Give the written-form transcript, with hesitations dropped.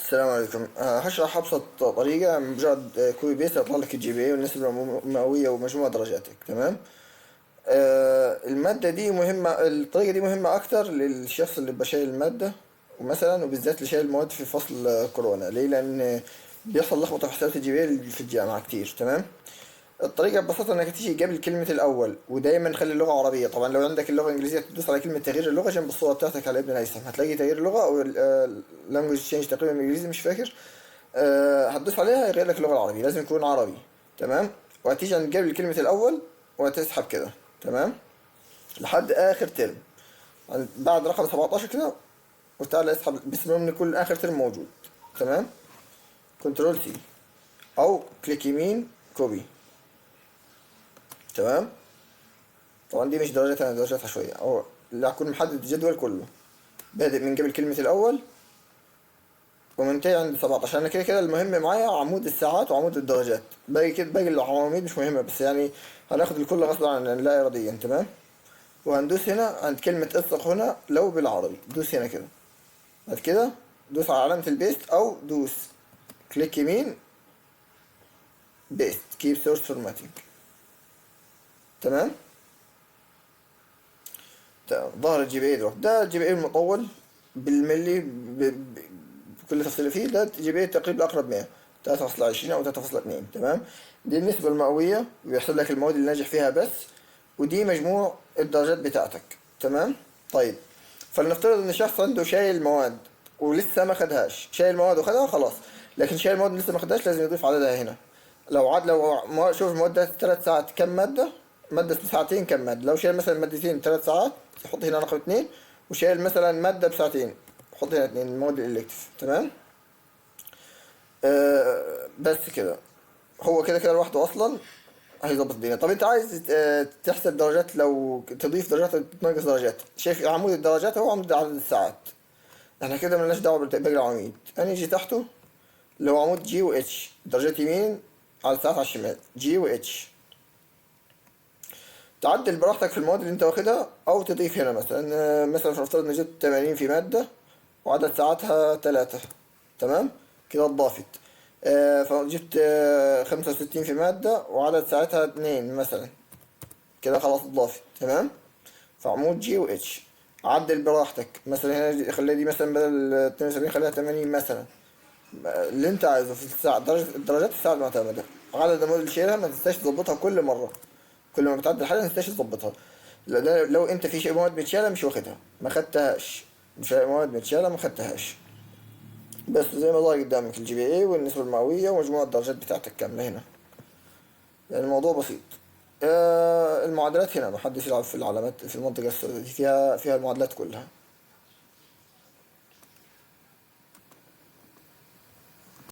السلام عليكم. هشرح أبسط طريقة. مجرد كوبي بيست يطلع لك الجي بي اي والنسبة المئوية ومجموع درجاتك. تمام. المادة دي مهمة، الطريقة دي مهمة أكتر للشخص اللي بشايل المادة، ومثلا وبالذات اللي شايل المواد في فصل كورونا. ليه؟ لأن بيحصل لخبطة في حسابات الجي بي اي في الجامعة كتير. تمام. الطريقة ببساطة انك تيجي قبل كلمة الأول، ودايما خلي اللغة عربية. طبعا لو عندك اللغة الإنجليزية تدوس على كلمة تغيير اللغة جنب الصورة بتاعتك على ابن هيثم، هتلاقي تغيير اللغة أو لانجوج تشينج تقريبا بالإنجليزي، مش فاكر. هتدوس عليها يغير لك اللغة العربية، لازم يكون عربي. تمام. وهتيجي عند قبل كلمة الأول وهتسحب كده. تمام. لحد آخر ترم، بعد رقم 17 كده، وتعالى اسحب بسم الله من كل آخر ترم موجود. تمام. كنترول سي أو كليك يمين كوبي. تمام. طبعا دي مش درجات، انا درجات عشوائية، او اللي هكون محدد الجدول كله بادئ من قبل كلمة الأول ومنتهي عند 17. أنا كده كده المهم معايا عمود الساعات وعمود الدرجات، باقي كده باقي العواميد مش مهمة، بس يعني هناخد الكل غصب عن لا إراديا. تمام. وهندوس هنا عند كلمة اسق هنا لو بالعربي، دوس هنا كده. بعد كده دوس على علامة البيست أو دوس كليك يمين بيست كيب سورس فورماتنج. تمام. ظهر الجي بي اي دروب، ده الجي بي اي المطول بالملي بكل تفصيلة فيه. ده جي بي اي تقريبا اقرب 100، 3.20 او 3.2. تمام. دي النسبة المئوية، بيحسب لك المواد اللي ناجح فيها بس، ودي مجموع الدرجات بتاعتك. تمام. طيب، فلنفترض ان شخص عنده شايل مواد ولسه ما خدهاش، شايل مواد وخدها خلاص، لكن شايل مواد لسه ما خدهاش لازم يضيف عددها هنا. لو شوف المواد ده 3 ساعات كم مادة، مادة ساعتين كم مادة. لو شايل مثلا مادتين 3 ساعات يحط هنا رقم 2، وشايل مثلا مادة بساعتين يحط هنا 2، المواد الإلكتيف. تمام. بس كده، هو كده كده لوحده أصلا هيظبط الدنيا. طب انت عايز تحسب درجات، لو تضيف درجات او تنقص درجات، شايف عمود الدرجات هو عمود عدد الساعات. احنا كده ملناش دعوة باقي العواميد. هنيجي تحته اللي هو عمود جي و اتش، درجات يمين على الساعات على الشمال، جي و اتش. تعدل براحتك في المواد اللي انت واخدها، او تضيف هنا مثلا مثلا فنفترض ان جبت 80 في مادة وعدد ساعاتها 3. تمام. كده اتضافت. فجبت 65 في مادة وعدد ساعاتها 2 مثلا، كده خلاص اتضافت. تمام. فعمود جي و اتش. عدل براحتك، مثلا هنا خليها دي مثلا بدل 72 خليها 80 مثلا، اللي انت عايزه في الساعة. درجات الساعة المعتمدة، عدد المواد اللي شايلها ما تنساش تظبطها كل مرة، كل ما بتعدل حاجة ما تنساش تظبطها. لو انت في شيء مواد متشالة مش واخدها ما خدتهاش، مش مواد متشالة ما خدتهاش. بس زي ما ظاهر قدامك الجي بي اي والنسبة المئوية ومجموع الدرجات بتاعتك كاملة هنا، يعني الموضوع بسيط. المعادلات هنا محدش يلعب في العلامات، في المنطقة السوداء دي فيها المعادلات كلها.